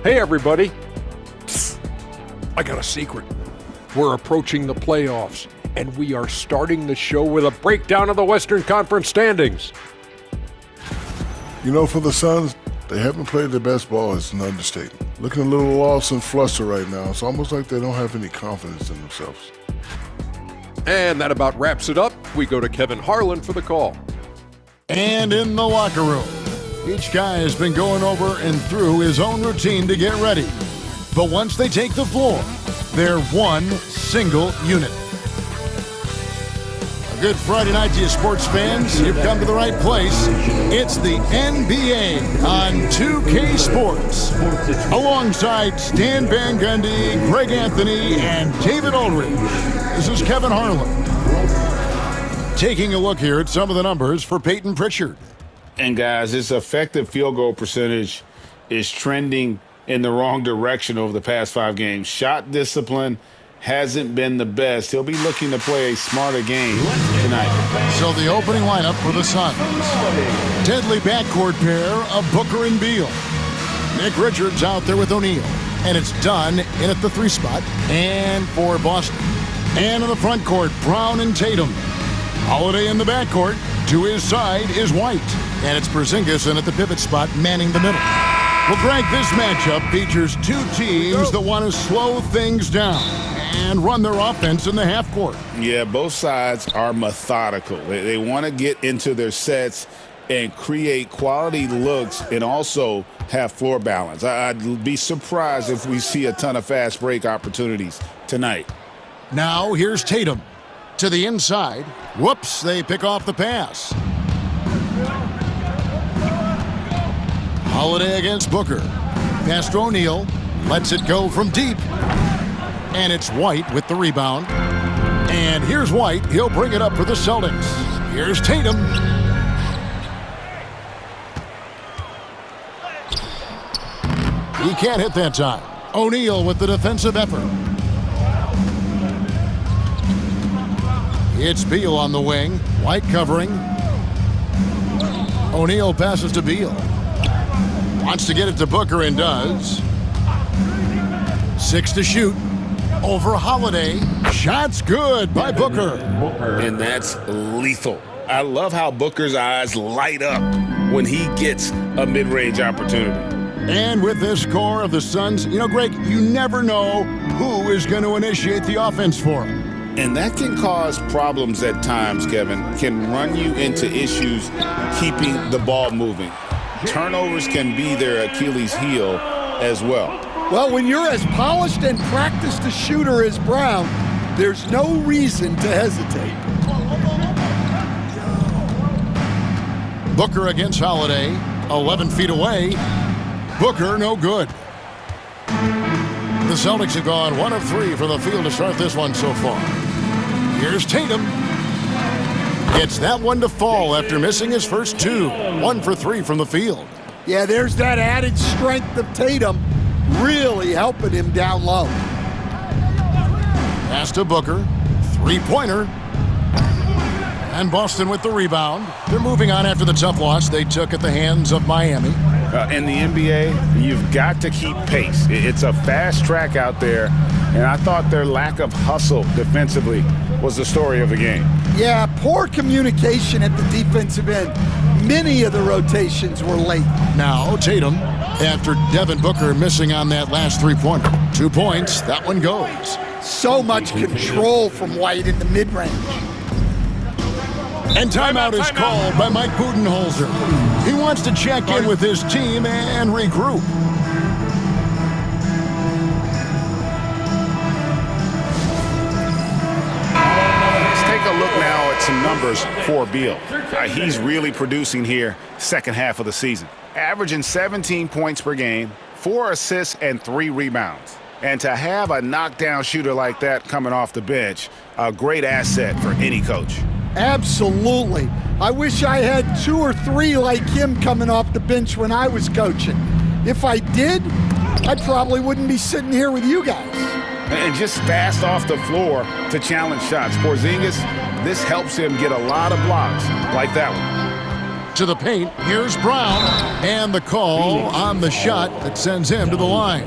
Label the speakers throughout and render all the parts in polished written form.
Speaker 1: Hey, everybody. I got a secret. We're approaching the playoffs, and we are starting the show with a breakdown of the Western Conference standings.
Speaker 2: You know, for the Suns, they haven't played their best ball. It's an understatement. Looking a little lost and flustered right now. It's almost like they don't have any confidence in themselves.
Speaker 1: And that about wraps it up. We go to Kevin Harlan for the call.
Speaker 3: And in the locker room, each guy has been going over and through his own routine to get ready. But once they take the floor, they're one single unit. A good Friday night to you, sports fans. You've come to the right place. It's the NBA on 2K Sports. Alongside Stan Van Gundy, Greg Anthony, and David Aldridge. This is Kevin Harlan. Taking a look here at some of the numbers for Peyton Pritchard.
Speaker 4: And guys, his effective field goal percentage is trending in the wrong direction over the past 5 games. Shot discipline hasn't been the best. He'll be looking to play a smarter game tonight.
Speaker 3: So the opening lineup for the Suns. Deadly backcourt pair of Booker and Beal. Nick Richards out there with O'Neal. And it's done in at the 3 spot. And for Boston. And in the front court, Brown and Tatum. Holiday in the backcourt. To his side is White. And it's Porzingis in at the pivot spot, manning the middle. Well, Greg, this matchup features 2 teams that want to slow things down and run their offense in the half court.
Speaker 4: Yeah, both sides are methodical. They want to get into their sets and create quality looks and also have floor balance. I'd be surprised if we see a ton of fast break opportunities tonight.
Speaker 3: Now here's Tatum to the inside. Whoops, they pick off the pass. Holiday against Booker. Pass to O'Neal. Lets it go from deep. And it's White with the rebound. And here's White. He'll bring it up for the Celtics. Here's Tatum. He can't hit that time. O'Neal with the defensive effort. It's Beal on the wing. White covering. O'Neal passes to Beal. Wants to get it to Booker and does. 6 to shoot. Over Holiday. Shot's good by Booker.
Speaker 4: And that's lethal. I love how Booker's eyes light up when he gets a mid-range opportunity.
Speaker 3: And with this core of the Suns, you know, Greg, you never know who is going to initiate the offense for him.
Speaker 4: And that can cause problems at times, Kevin. Can run you into issues keeping the ball moving. Turnovers can be their Achilles heel as well.
Speaker 5: Well, when you're as polished and practiced a shooter as Brown, there's no reason to hesitate.
Speaker 3: Booker against Holiday, 11 feet away. Booker, no good. The Celtics have gone 1 of 3 from the field to start this one so far. Here's Tatum. Gets that one to fall after missing his first 2. 1 for 3 from the field.
Speaker 5: Yeah, there's that added strength of Tatum really helping him down low.
Speaker 3: Pass to Booker. 3-pointer. And Boston with the rebound. They're moving on after the tough loss they took at the hands of Miami.
Speaker 4: In the NBA, you've got to keep pace. It's a fast track out there, and I thought their lack of hustle defensively was the story of the game.
Speaker 5: Yeah, poor communication at the defensive end. Many of the rotations were late.
Speaker 3: Now Tatum, after Devin Booker missing on that last 3-pointer. 2 points, that one goes.
Speaker 5: So much control from White in the mid-range.
Speaker 3: And timeout is called by Mike Budenholzer. He wants to check in with his team and regroup.
Speaker 4: Let's take a look now at some numbers for Beal. He's really producing here second half of the season. Averaging 17 points per game, 4 assists, and 3 rebounds. And to have a knockdown shooter like that coming off the bench, a great asset for any coach.
Speaker 5: Absolutely. I wish I had 2 or 3 like him coming off the bench when I was coaching. If I did, I probably wouldn't be sitting here with you guys.
Speaker 4: And just fast off the floor to challenge shots. Porzingis, this helps him get a lot of blocks like that one.
Speaker 3: To the paint. Here's Brown. And the call on the shot that sends him to the line.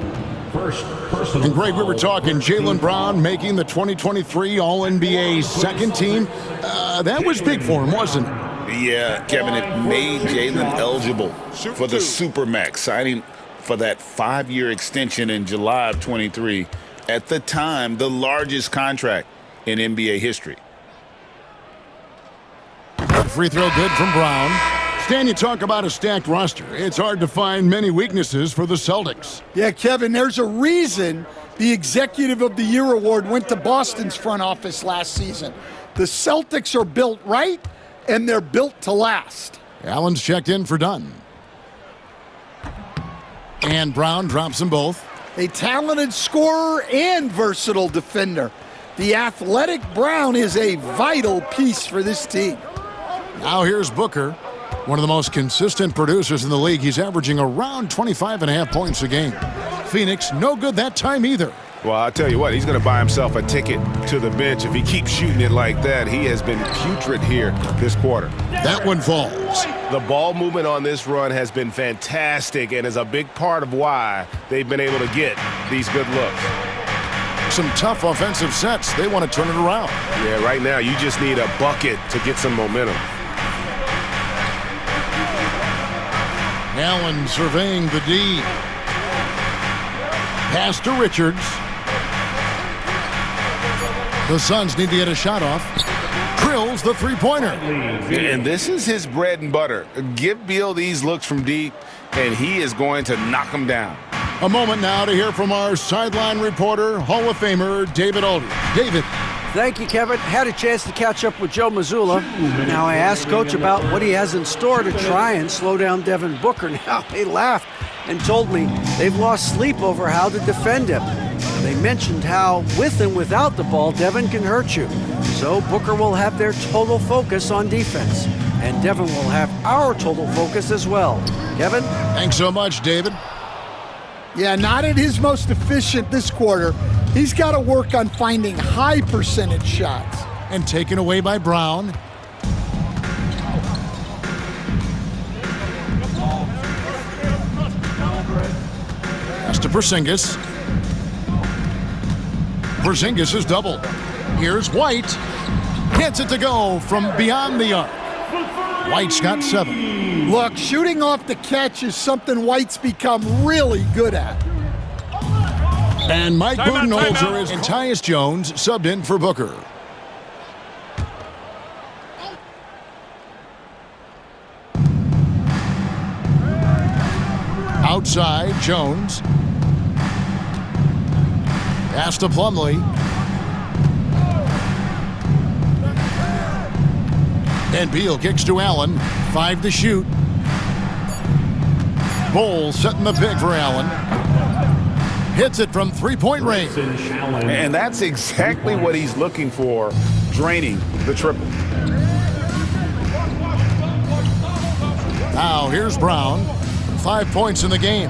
Speaker 3: And Greg, we were talking Jaylen Brown making the 2023 All-NBA second team. That was big for him, wasn't it?
Speaker 4: Yeah, Kevin, it made Jaylen eligible for the Supermax, signing for that 5-year extension in July of 23. At the time, the largest contract in NBA history.
Speaker 3: Free throw good from Brown. Stan, you talk about a stacked roster. It's hard to find many weaknesses for the Celtics.
Speaker 5: Yeah, Kevin, there's a reason the Executive of the Year award went to Boston's front office last season. The Celtics are built right, and they're built to last.
Speaker 3: Allen's checked in for Dunn. And Brown drops them both.
Speaker 5: A talented scorer and versatile defender. The athletic Brown is a vital piece for this team.
Speaker 3: Now here's Booker, one of the most consistent producers in the league. He's averaging around 25.5 points a game. Phoenix, no good that time either.
Speaker 6: Well, I'll tell you what, he's going to buy himself a ticket to the bench. If he keeps shooting it like that, he has been putrid here this quarter.
Speaker 3: That one falls.
Speaker 6: The ball movement on this run has been fantastic and is a big part of why they've been able to get these good looks.
Speaker 3: Some tough offensive sets. They want to turn it around.
Speaker 6: Yeah, right now you just need a bucket to get some momentum.
Speaker 3: Allen surveying the D. Pass to Richards. The Suns need to get a shot off. Drills the three-pointer.
Speaker 4: And this is his bread and butter. Give Beal these looks from deep, and he is going to knock them down.
Speaker 3: A moment now to hear from our sideline reporter, Hall of Famer David Aldridge. David.
Speaker 7: Thank you, Kevin. Had a chance to catch up with Joe Mazzulla. Now I asked Coach about what he has in store to try and slow down Devin Booker. Now he laughed and told me they've lost sleep over how to defend him. They mentioned how, with and without the ball, Devin can hurt you. So Booker will have their total focus on defense. And Devin will have our total focus as well. Kevin?
Speaker 3: Thanks so much, David.
Speaker 5: Yeah, not at his most efficient this quarter. He's got to work on finding high percentage shots.
Speaker 3: And taken away by Brown. Pass to Porzingis. Porzingis is doubled. Here's White. Gets it to go from beyond the arc. White's got 7.
Speaker 5: Look, shooting off the catch is something White's become really good at.
Speaker 3: And Mike Budenholzer is, and Tyus Jones subbed in for Booker. Outside, Jones. Pass to Plumlee. And Beal kicks to Allen. 5 to shoot. Bowles setting the pick for Allen. Hits it from three-point range.
Speaker 4: And that's exactly what he's looking for, draining the triple.
Speaker 3: Now here's Brown. 5 points in the game.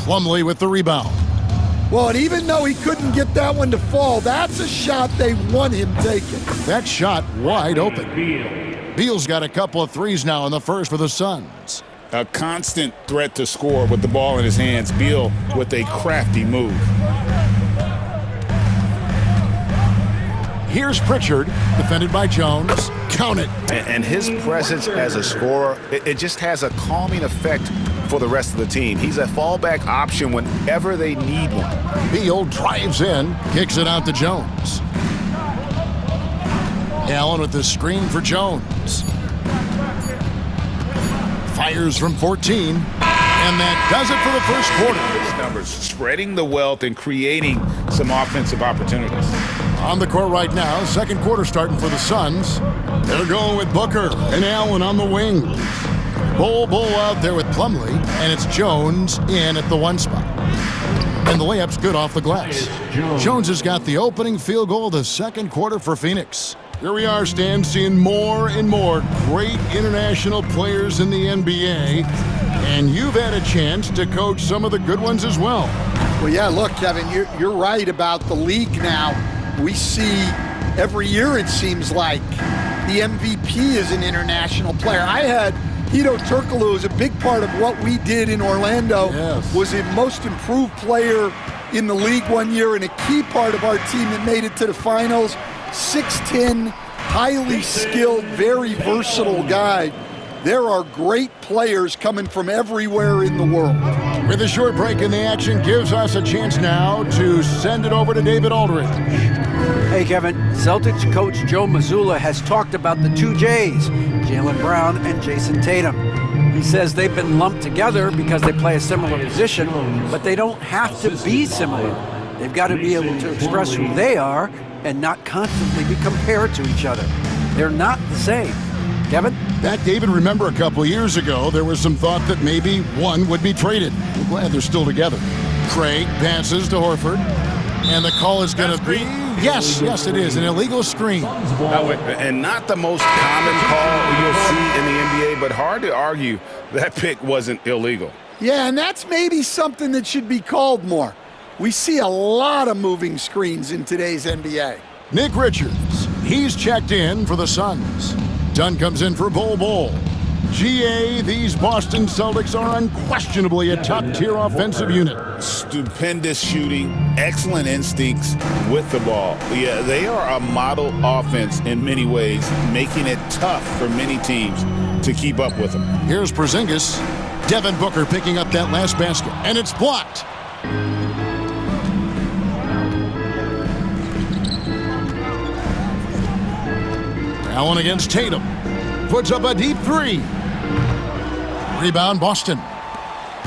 Speaker 3: Plumlee with the rebound.
Speaker 5: Well, and even though he couldn't get that one to fall, that's a shot they want him taking.
Speaker 3: That shot wide open. Beal's got a couple of threes now in the first for the Suns.
Speaker 4: A constant threat to score with the ball in his hands. Beal with a crafty move.
Speaker 3: Here's Pritchard, defended by Jones. Count it.
Speaker 4: And his presence as a scorer, it just has a calming effect for the rest of the team. He's a fallback option whenever they need one.
Speaker 3: Beal drives in, kicks it out to Jones. Allen with the screen for Jones. Fires from 14, and that does it for the first quarter.
Speaker 4: Numbers, spreading the wealth and creating some offensive opportunities.
Speaker 3: On the court right now, second quarter starting for the Suns. They're going with Booker and Allen on the wings. Bull out there with Plumlee, and it's Jones in at the 1 spot. And the layup's good off the glass. Jones has got the opening field goal of the second quarter for Phoenix. Here we are, Stan, seeing more and more great international players in the NBA. And you've had a chance to coach some of the good ones as well.
Speaker 5: Well, yeah, look, Kevin, you're right about the league now. We see every year, it seems like, the MVP is an international player. I had Hito Turkoglu as a big part of what we did in Orlando.
Speaker 3: Yes.
Speaker 5: Was a most improved player in the league one year and a key part of our team that made it to the finals. 6'10", highly skilled, very versatile guy. There are great players coming from everywhere in the world.
Speaker 3: With a short break in the action, gives us a chance now to send it over to David Aldridge.
Speaker 7: Hey, Kevin. Celtics coach Joe Mazzulla has talked about the two J's, Jaylen Brown and Jason Tatum. He says they've been lumped together because they play a similar position, but they don't have to be similar. They've got to be able to express who they are and not constantly be compared to each other. They're not the same. Kevin?
Speaker 3: That, David, remember a couple of years ago, there was some thought that maybe one would be traded. I'm glad they're still together. Craig passes to Horford, and the call is going to be, yes, it is, an illegal screen.
Speaker 4: And not the most common call you'll see in the NBA, but hard to argue that pick wasn't illegal.
Speaker 5: Yeah, and that's maybe something that should be called more. We see a lot of moving screens in today's NBA.
Speaker 3: Nick Richards, he's checked in for the Suns. Dunn comes in for Bol. GA, these Boston Celtics are unquestionably a top-tier offensive unit.
Speaker 4: Stupendous shooting, excellent instincts with the ball. Yeah, they are a model offense in many ways, making it tough for many teams to keep up with them.
Speaker 3: Here's Porzingis. Devin Booker picking up that last basket, and it's blocked. Allen against Tatum. Puts up a deep three. Rebound, Boston.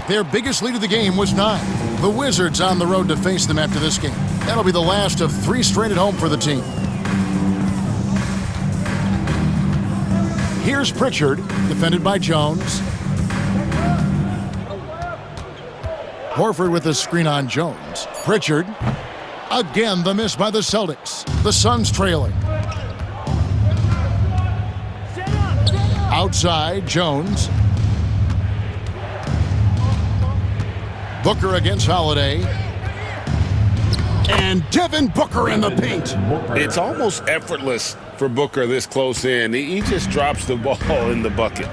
Speaker 3: Their biggest lead of the game was 9. The Wizards on the road to face them after this game. That'll be the last of 3 straight at home for the team. Here's Pritchard, defended by Jones. Horford with the screen on Jones. Pritchard. Again, the miss by the Celtics. The Suns trailing. Outside, Jones. Booker against Holiday. And Devin Booker in the paint.
Speaker 4: It's almost effortless for Booker this close in. He just drops the ball in the bucket.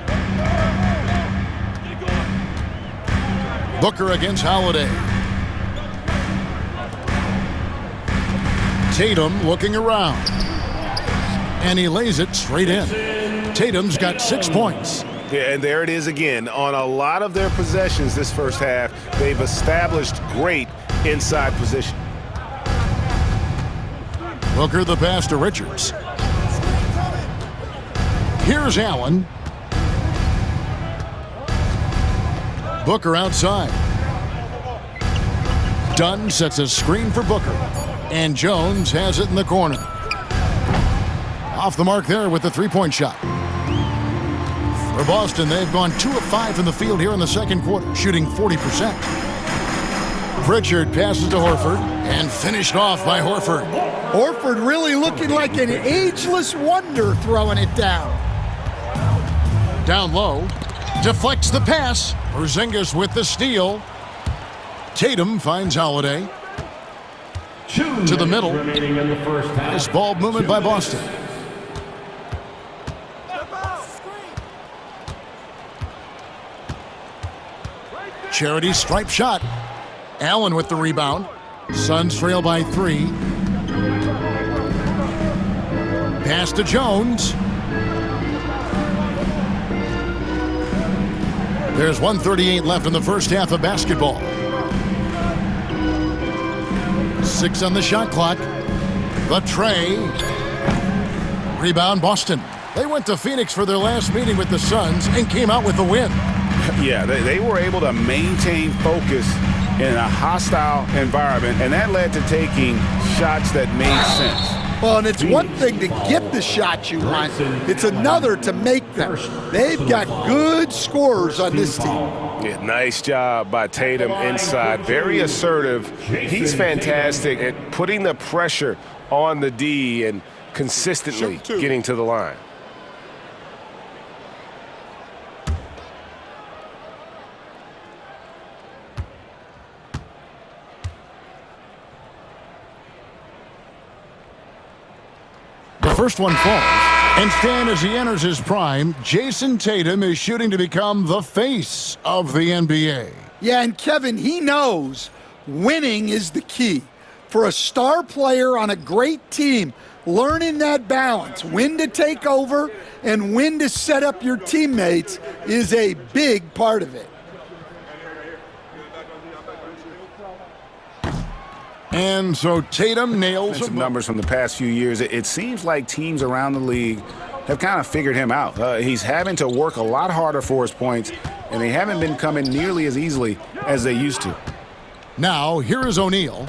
Speaker 3: Booker against Holiday. Tatum looking around. And he lays it straight in. Tatum's got 6 points.
Speaker 6: Yeah, and there it is again. On a lot of their possessions this first half, they've established great inside position.
Speaker 3: Booker the pass to Richards. Here's Allen. Booker outside. Dunn sets a screen for Booker. And Jones has it in the corner. Off the mark there with the three-point shot. For Boston, they've gone 2 of 5 from the field here in the second quarter, shooting 40%. Pritchard passes to Horford and finished off by Horford.
Speaker 5: Horford really looking like an ageless wonder throwing it down.
Speaker 3: Down low, deflects the pass. Porzingis with the steal. Tatum finds Holiday. To the middle. Nice ball movement by Boston. Charity stripe shot. Allen with the rebound. Suns trail by 3. Pass to Jones. There's 1:38 left in the first half of basketball. 6 on the shot clock. The tray. Rebound, Boston. They went to Phoenix for their last meeting with the Suns and came out with the win.
Speaker 4: Yeah, they were able to maintain focus in a hostile environment, and that led to taking shots that made sense.
Speaker 5: Well, and it's one thing to get the shots you want. It's another to make them. They've got good scorers on this team.
Speaker 6: Yeah, nice job by Tatum inside. Very assertive. He's fantastic at putting the pressure on the D and consistently getting to the line.
Speaker 3: The first one falls. And Stan, as he enters his prime, Jason Tatum is shooting to become the face of the NBA.
Speaker 5: Yeah, and Kevin, he knows winning is the key. For a star player on a great team, learning that balance, when to take over and when to set up your teammates, is a big part of it.
Speaker 3: And so Tatum nails
Speaker 4: Some numbers from the past few years. It seems like teams around the league have kind of figured him out. He's having to work a lot harder for his points, and they haven't been coming nearly as easily as they used to.
Speaker 3: Now, here is O'Neal.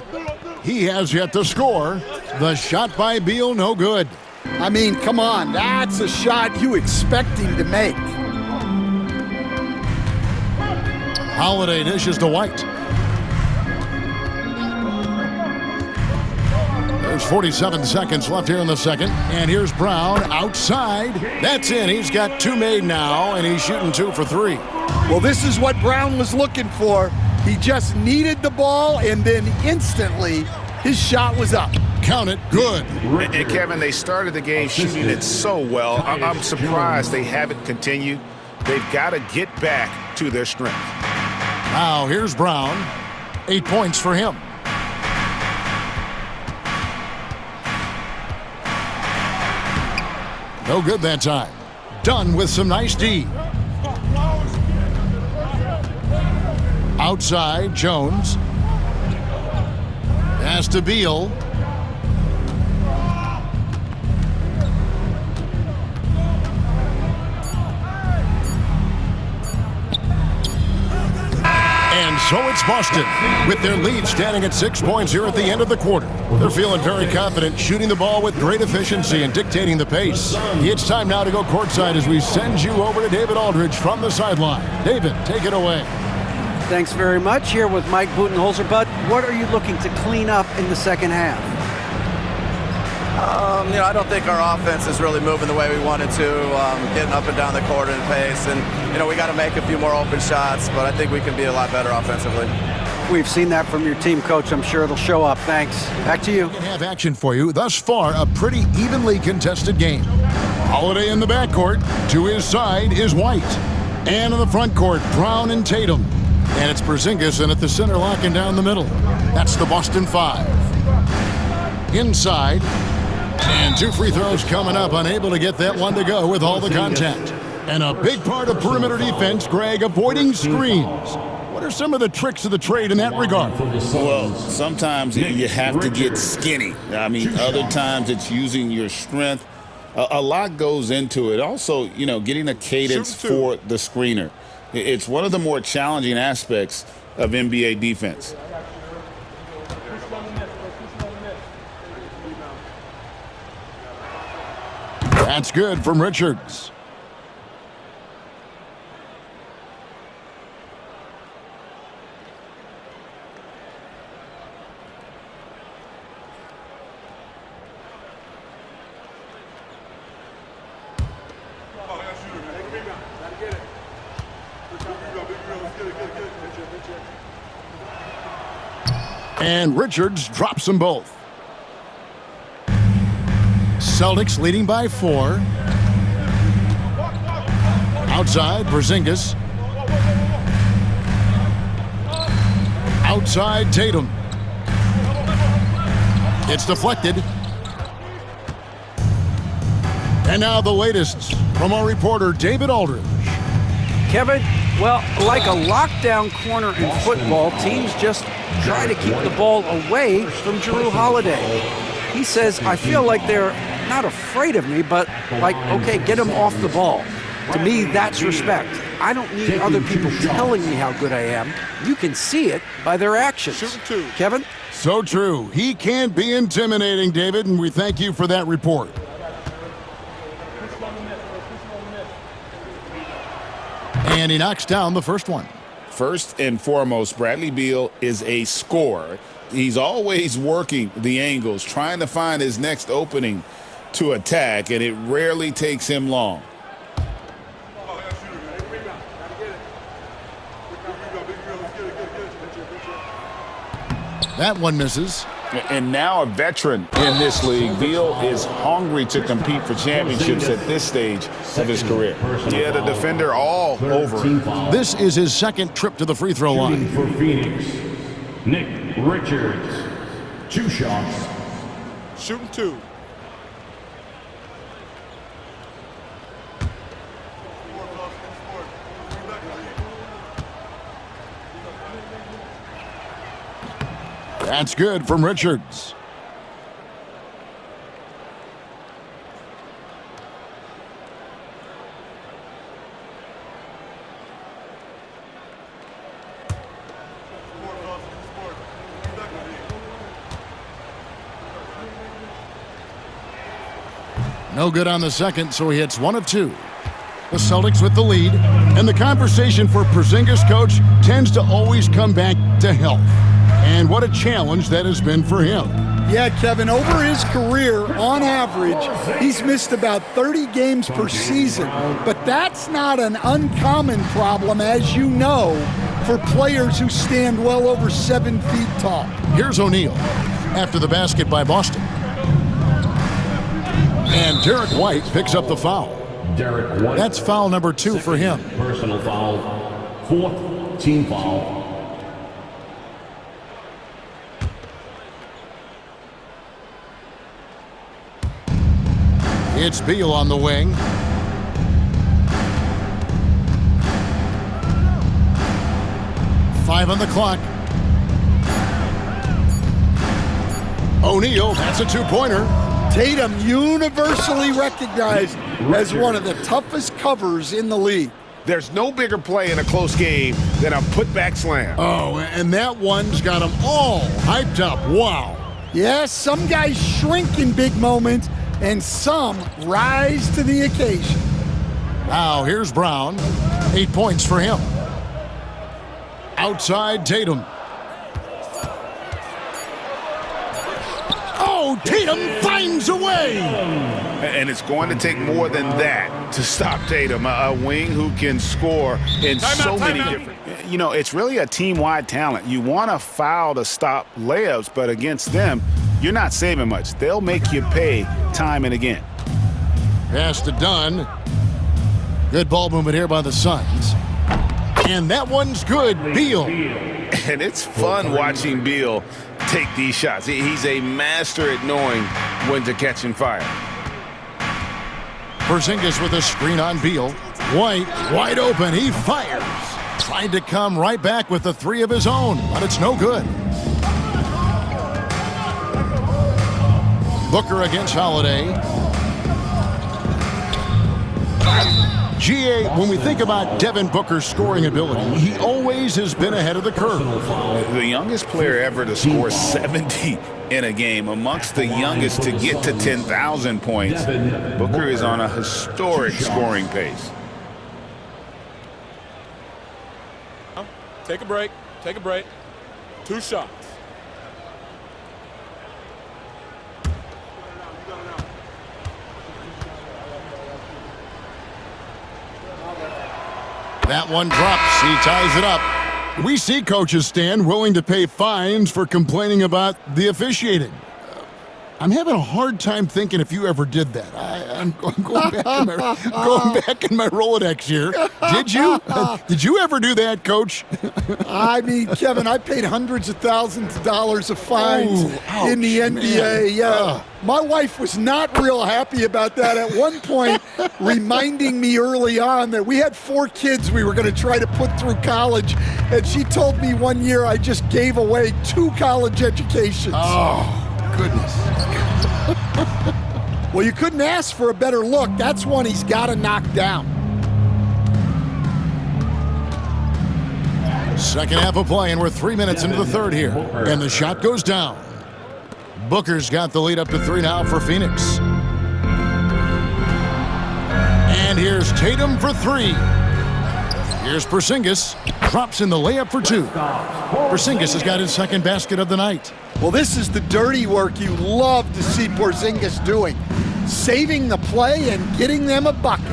Speaker 3: He has yet to score. The shot by Beal, no good.
Speaker 5: I mean, come on, that's a shot you expect him to make.
Speaker 3: Holiday dishes to White. There's 47 seconds left here in the second. And here's Brown outside. That's in. He's got 2 made now, and he's shooting 2 for 3.
Speaker 5: Well, this is what Brown was looking for. He just needed the ball, and then instantly his shot was up.
Speaker 3: Count it. Good.
Speaker 4: And Kevin, they started the game shooting it so well. I'm surprised they haven't continued. They've got to get back to their strength.
Speaker 3: Now, here's Brown. 8 points for him. No good that time. Done with some nice D. Outside, Jones. Pass to Beal. And so it's Boston, with their lead standing at 6 points here at the end of the quarter. They're feeling very confident, shooting the ball with great efficiency and dictating the pace. It's time now to go courtside as we send you over to David Aldridge from the sideline. David, take it away.
Speaker 7: Thanks very much. Here with Mike Budenholzer. Bud, what are you looking to clean up in the second half?
Speaker 8: I don't think our offense is really moving the way we wanted to, getting up and down the court in pace. And, we got to make a few more open shots, but I think we can be a lot better offensively.
Speaker 7: We've seen that from your team, Coach. I'm sure it'll show up. Thanks. Back to you.
Speaker 3: We have action for you. Thus far, a pretty evenly contested game. Holiday in the backcourt. To his side is White. And in the front court, Brown and Tatum. And it's Porzingis in at the center, locking down the middle. That's the Boston 5. Inside. And 2 free throws coming up, unable to get that one to go with all the contact. And a big part of perimeter defense, Greg, avoiding screens. What are some of the tricks of the trade in that regard?
Speaker 9: Well, sometimes you have to get skinny. I mean, other times it's using your strength. A lot goes into it. Also, getting a cadence for the screener. It's one of the more challenging aspects of NBA defense.
Speaker 3: That's good from Richards. And Richards drops them both. Celtics leading by 4. Outside, Porzingis. Outside, Tatum. It's deflected. And now the latest from our reporter, David Aldridge.
Speaker 7: Kevin, well, like a lockdown corner in football, teams just try to keep the ball away from Jrue Holiday. He says, I feel like they're not afraid of me, but like, okay, get him off the ball. To me, that's respect. I don't need other people telling me how good I am. You can see it by their actions. Kevin?
Speaker 3: So true. He can't be intimidating, David, and we thank you for that report. And he knocks down the first one.
Speaker 9: First and foremost, Bradley Beal is a scorer. He's always working the angles, trying to find his next opening to attack, and it rarely takes him long.
Speaker 3: That one misses.
Speaker 9: And now a veteran in this league, Beal is hungry to compete for championships at this stage of his career.
Speaker 4: Yeah, the defender all over him.
Speaker 3: This is his second trip to the free throw line.
Speaker 10: For Phoenix, Nick Richards. 2 shots.
Speaker 2: Shooting 2.
Speaker 3: That's good from Richards. No good on the second, so he hits 1 of 2. The Celtics with the lead, and the conversation for Porzingis, coach, tends to always come back to health. And what a challenge that has been for him.
Speaker 5: Yeah, Kevin, over his career, on average, he's missed about 30 games per season. But that's not an uncommon problem, as you know, for players who stand well over 7 feet tall.
Speaker 3: Here's O'Neal after the basket by Boston. And Derek White picks up the foul.
Speaker 10: Derek White.
Speaker 3: That's foul number 2 for him.
Speaker 10: Personal foul. 4th team foul.
Speaker 3: It's Beal on the wing. Five on the clock. O'Neal, that's a 2-pointer.
Speaker 5: Tatum universally recognized as one of the toughest covers in the league.
Speaker 4: There's no bigger play in a close game than a putback slam.
Speaker 3: Oh, and that one's got them all hyped up. Wow.
Speaker 5: Yes, some guys shrink in big moments, and some rise to the occasion.
Speaker 3: Now here's Brown. 8 points for him. Outside Tatum. Oh, Tatum finds a way.
Speaker 4: And it's going to take more than that to stop Tatum, a wing who can score in so many different. You know, it's really a team-wide talent. You want to foul to stop layups, but against them, you're not saving much. They'll make you pay time and again.
Speaker 3: Pass to Dunn. Good ball movement here by the Suns. And that one's good. Beal.
Speaker 4: And it's fun watching Beal take these shots. He's a master at knowing when to catch and fire.
Speaker 3: Porzingis with a screen on Beal. White wide open. He fires. Tried to come right back with the 3 of his own, but it's no good. Booker against Holiday. GA, when we think about Devin Booker's scoring ability, he always has been ahead of the curve.
Speaker 4: The youngest player ever to score 70 in a game, amongst the youngest to get to 10,000 points. Booker is on a historic scoring pace.
Speaker 11: Take a break. Take a break. 2 shots.
Speaker 3: That one drops. He ties it up. We see coaches stand willing to pay fines for complaining about the officiating. I'm having a hard time thinking if you ever did that. I'm going back in my Rolodex here. Did you? Did you ever do that, Coach?
Speaker 5: I mean, Kevin, I paid hundreds of thousands of dollars of fines in the NBA.
Speaker 3: Man.
Speaker 5: Yeah. My wife was not real happy about that at one point, reminding me early on that we had 4 kids we were going to try to put through college. And she told me one year I just gave away 2 college educations.
Speaker 3: Oh. Goodness.
Speaker 5: Well, you couldn't ask for a better look. That's one he's got to knock down.
Speaker 3: Second half of play, and we're 3 minutes into the third here. And the shot goes down. Booker's got the lead up to 3 now for Phoenix. And here's Tatum for 3. Here's Porzingis. Drops in the layup for 2. Porzingis has got his second basket of the night.
Speaker 5: Well, this is the dirty work you love to see Porzingis doing. Saving the play and getting them a bucket.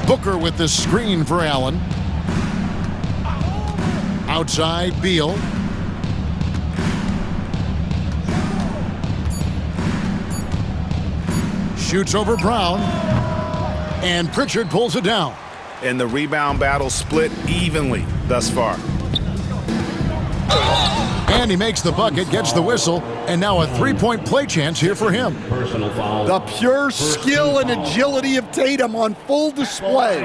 Speaker 3: Booker with the screen for Allen. Outside, Beal. Shoots over Brown. And Pritchard pulls it down.
Speaker 4: And the rebound battle split evenly thus far.
Speaker 3: And he makes the bucket, gets the whistle, and now a three-point play chance here for him.
Speaker 10: Personal foul.
Speaker 5: The pure skill and agility of Tatum on full display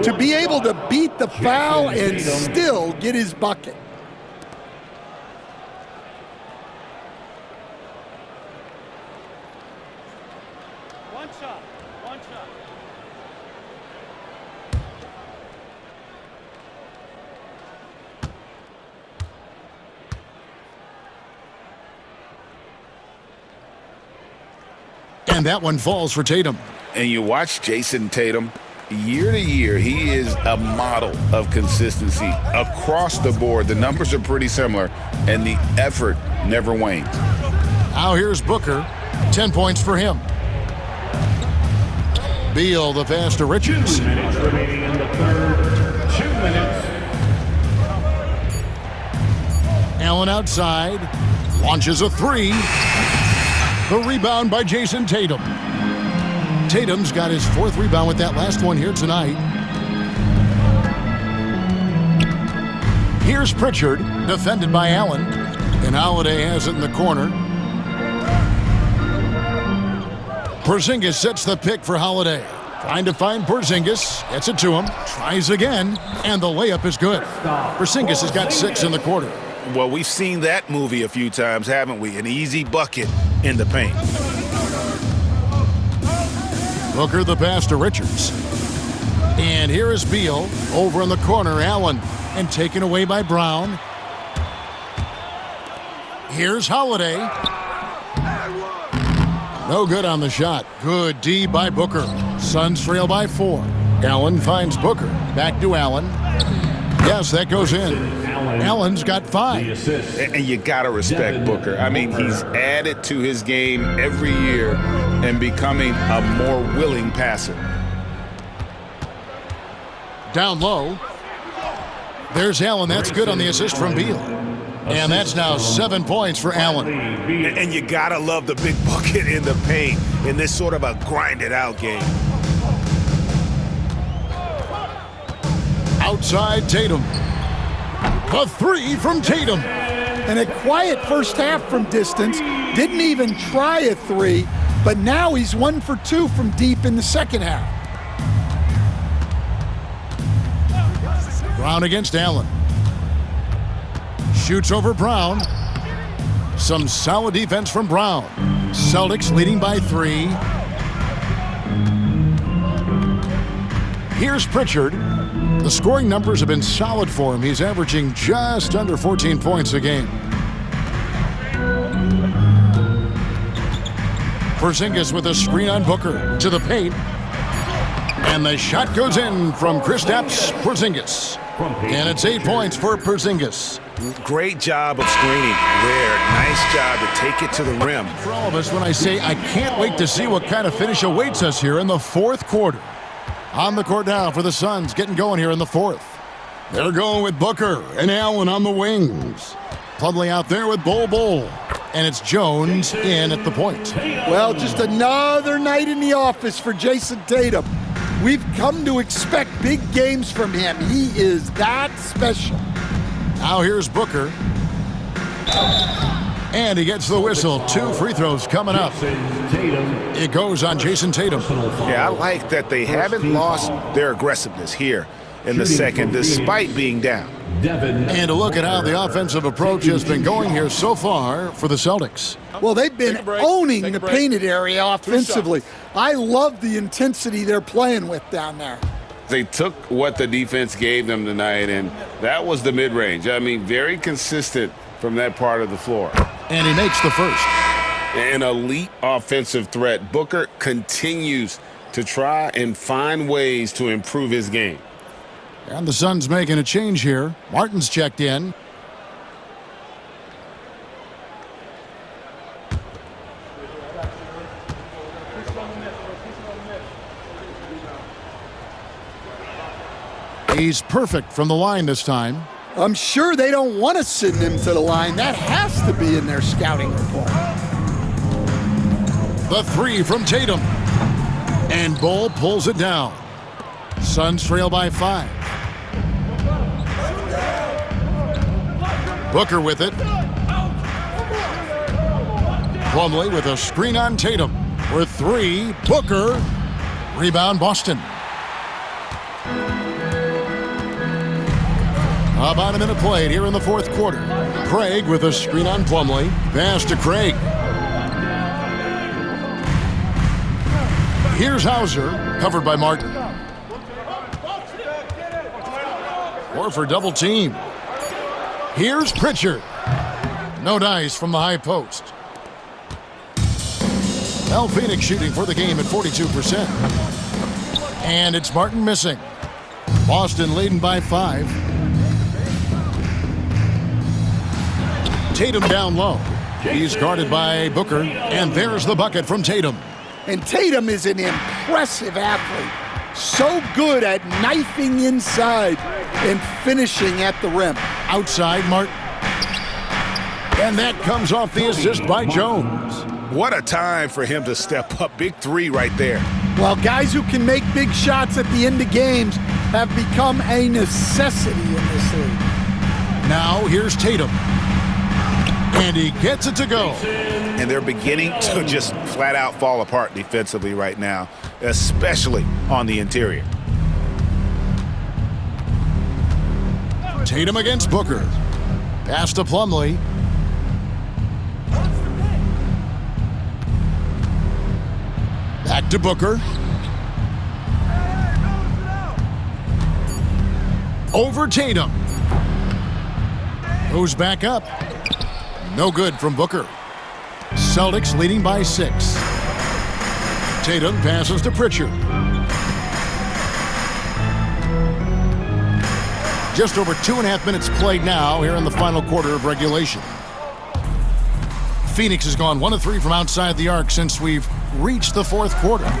Speaker 5: to be able to beat the foul and still get his bucket.
Speaker 7: One shot.
Speaker 3: And that one falls for Tatum.
Speaker 4: And you watch Jason Tatum, year to year, he is a model of consistency across the board. The numbers are pretty similar, and the effort never wanes.
Speaker 3: Now here's Booker. 10 points for him. Beal, the pass to Richards.
Speaker 10: 2 minutes remaining in the third. 2 minutes.
Speaker 3: Allen outside. Launches a three. The rebound by Jason Tatum. Tatum's got his fourth rebound with that last one here tonight. Here's Pritchard, defended by Allen. And Holiday has it in the corner. Porzingis sets the pick for Holiday. Trying to find Porzingis. Gets it to him. Tries again. And the layup is good. Porzingis has got 6 in the quarter.
Speaker 4: Well, we've seen that movie a few times, haven't we? An easy bucket in the paint.
Speaker 3: Booker the pass to Richards. And here is Beal. Over in the corner, Allen. And taken away by Brown. Here's Holiday. No good on the shot. Good D by Booker. Suns trail by 4. Allen finds Booker. Back to Allen. Yes, that goes in. Allen's got 5.
Speaker 4: And you got to respect Booker. I mean, he's added to his game every year and becoming a more willing passer.
Speaker 3: Down low. There's Allen. That's good on the assist from Beal. And that's now 7 points for Allen.
Speaker 4: And you got to love the big bucket in the paint in this sort of a grinded-out game.
Speaker 3: Outside Tatum. A 3 from Tatum.
Speaker 5: And a quiet first half from distance. Didn't even try a 3, but now he's 1 for 2 from deep in the second half.
Speaker 3: Brown against Allen. Shoots over Brown. Some solid defense from Brown. Celtics leading by 3. Here's Pritchard. The scoring numbers have been solid for him. He's averaging just under 14 points a game. Porzingis with a screen on Booker to the paint. And the shot goes in from Kristaps Porzingis. And it's 8 points for Porzingis.
Speaker 4: Great job of screening there. Nice job to take it to the rim.
Speaker 3: For all of us, when I say I can't wait to see what kind of finish awaits us here in the fourth quarter. On the court now for the Suns, getting going here in the fourth. They're going with Booker and Allen on the wings. Plumlee out there with Bol. And it's Jones in at the point.
Speaker 5: Well, just another night in the office for Jason Tatum. We've come to expect big games from him. He is that special.
Speaker 3: Now here's Booker. And he gets the whistle. 2 free throws coming up. It goes on Jason Tatum.
Speaker 4: Yeah, I like that they haven't lost their aggressiveness here in the second, despite being down.
Speaker 3: And a look at how the offensive approach has been going here so far for the Celtics.
Speaker 5: Well, they've been owning the painted area offensively. I love the intensity they're playing with down there.
Speaker 6: They took what the defense gave them tonight, and that was the mid-range. I mean, very consistent from that part of the floor.
Speaker 3: And he makes the first.
Speaker 6: An elite offensive threat. Booker continues to try and find ways to improve his game.
Speaker 3: And the Suns making a change here. Martin's checked in. He's perfect from the line this time.
Speaker 5: I'm sure they don't want to send him to the line. That has to be in their scouting report.
Speaker 3: The 3 from Tatum. And Bull pulls it down. Suns trail by 5. Booker with it. Plumlee with a screen on Tatum. For 3, Booker. Rebound, Boston. About a minute played here in the fourth quarter. Craig with a screen on Plumlee. Pass to Craig. Here's Hauser, covered by Martin. Horford double team. Here's Pritchard. No dice from the high post. Well, Phoenix shooting for the game at 42%. And it's Martin missing. Boston leading by 5. Tatum down low. He's guarded by Booker. And there's the bucket from Tatum.
Speaker 5: And Tatum is an impressive athlete. So good at knifing inside and finishing at the rim.
Speaker 3: Outside, Martin. And that comes off the assist by Jones.
Speaker 4: What a time for him to step up. Big 3 right there.
Speaker 5: Well, guys who can make big shots at the end of games have become a necessity in this league.
Speaker 3: Now here's Tatum. And he gets it to go.
Speaker 4: And they're beginning to just flat out fall apart defensively right now, especially on the interior.
Speaker 3: Tatum against Booker. Pass to Plumlee. Back to Booker. Over Tatum. Goes back up. No good from Booker. Celtics leading by 6. Tatum passes to Pritchard. Just over 2.5 minutes played now here in the final quarter of regulation. Phoenix has gone 1 of 3 from outside the arc since we've reached the fourth quarter.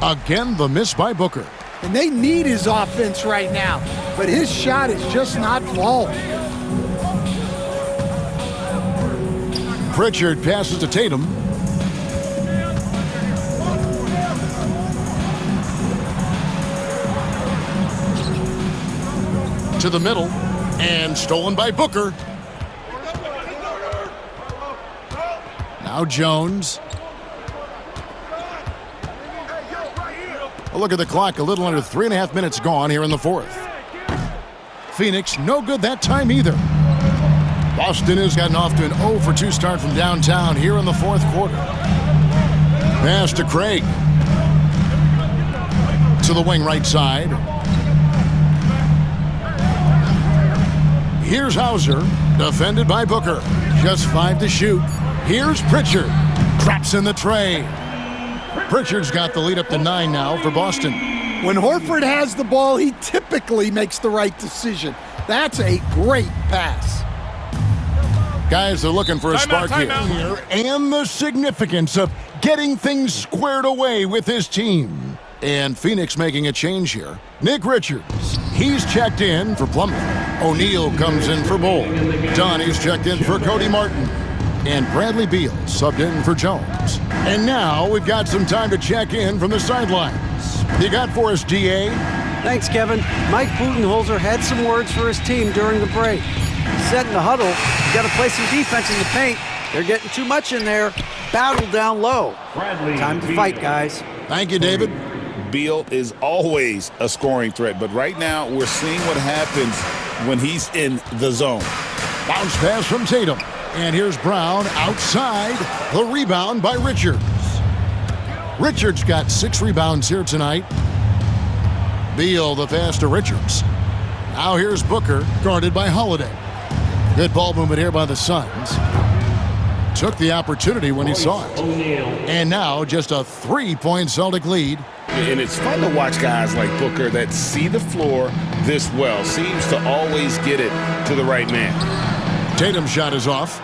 Speaker 3: Again, the miss by Booker.
Speaker 5: And they need his offense right now, but his shot is just not falling.
Speaker 3: Pritchard passes to Tatum. To the middle, and stolen by Booker. Now Jones. A look at the clock, a little under 3.5 minutes gone here in the fourth. Phoenix, no good that time either. Boston has gotten off to an 0 for 2 start from downtown here in the fourth quarter. Pass to Craig. To the wing right side. Here's Hauser, defended by Booker. Just 5 to shoot. Here's Pritchard. Drops in the tray. Pritchard's got the lead up to 9 now for Boston.
Speaker 5: When Horford has the ball, he typically makes the right decision. That's a great pass.
Speaker 3: Guys are looking for a spark here. And the significance of getting things squared away with his team. And Phoenix making a change here. Nick Richards, he's checked in for Plumlee. O'Neal comes in for Bull. Donnie's checked in for Cody Martin. And Bradley Beal subbed in for Jones. And now we've got some time to check in from the sidelines. You got for us, DA?
Speaker 7: Thanks, Kevin. Mike Budenholzer had some words for his team during the break. He said in the huddle, you got to play some defense in the paint. They're getting too much in there. Battle down low. Time to fight, guys.
Speaker 3: Thank you, David.
Speaker 9: Beal is always a scoring threat, but right now we're seeing what happens when he's in the zone.
Speaker 3: Bounce pass from Tatum. And here's Brown outside. The rebound by Richards. Richards got 6 rebounds here tonight. Beal the pass to Richards. Now here's Booker, guarded by Holiday. Good ball movement here by the Suns. Took the opportunity when he saw it. And now just a 3-point Celtic lead.
Speaker 6: And it's fun to watch guys like Booker that see the floor this well. Seems to always get it to the right man.
Speaker 3: Tatum's shot is off.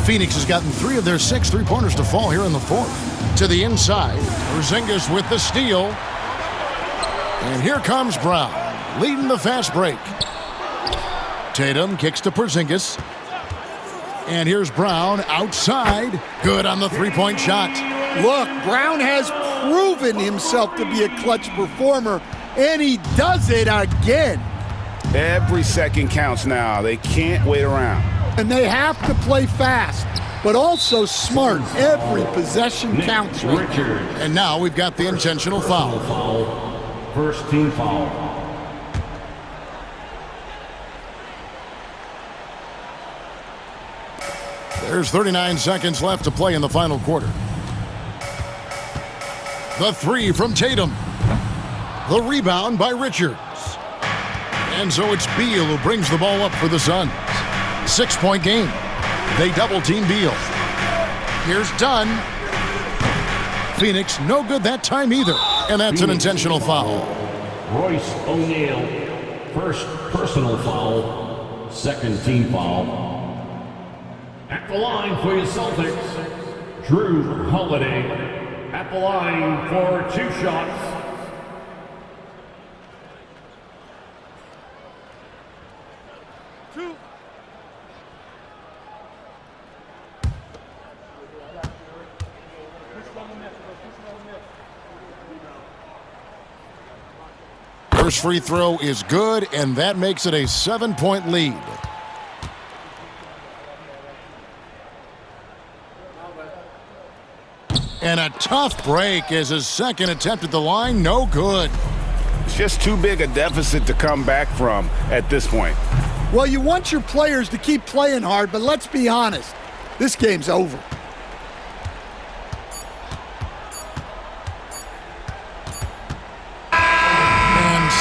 Speaker 3: Phoenix has gotten 3 of their 6 3-pointers to fall here in the fourth. To the inside, Porzingis with the steal. And here comes Brown, leading the fast break. Tatum kicks to Porzingis. And here's Brown outside. Good on the 3-point shot.
Speaker 5: Look, Brown has proven himself to be a clutch performer, and he does it again.
Speaker 4: Every second counts now. They can't wait around.
Speaker 5: And they have to play fast, but also smart. Every possession counts.
Speaker 3: And now we've got the intentional foul.
Speaker 10: First team foul.
Speaker 3: There's 39 seconds left to play in the final quarter. The three from Tatum. The rebound by Richards. And so it's Beal who brings the ball up for the Suns. 6-point game. They double-team Beal. Here's Dunn. Phoenix no good that time either. And that's an intentional foul.
Speaker 10: Royce O'Neal. First personal foul. Second team foul. At the line for your Celtics, Drew Holiday. At the line for 2 shots.
Speaker 3: First free throw is good, and that makes it a 7-point lead. And a tough break as his second attempt at the line, no good.
Speaker 4: It's just too big a deficit to come back from at this point.
Speaker 5: Well, you want your players to keep playing hard, but let's be honest. This game's over.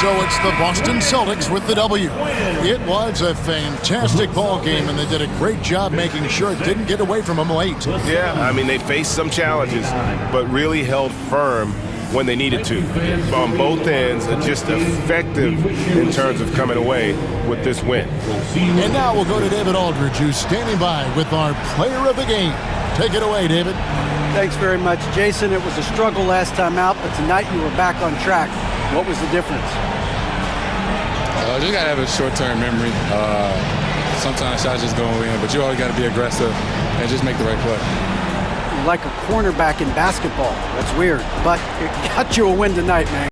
Speaker 3: So it's the Boston Celtics with the W. It was a fantastic ball game, and they did a great job making sure it didn't get away from them late.
Speaker 6: Yeah, I mean, they faced some challenges, but really held firm when they needed to. On both ends, just effective in terms of coming away with this win.
Speaker 3: And now we'll go to David Aldridge, who's standing by with our player of the game. Take it away, David.
Speaker 7: Thanks very much, Jason. It was a struggle last time out, but tonight you were back on track. What was the difference?
Speaker 12: Just got to have a short-term memory. Sometimes shots just go in, but you always got to be aggressive and just make the right play.
Speaker 7: Like a cornerback in basketball. That's weird, but it got you a win tonight, man.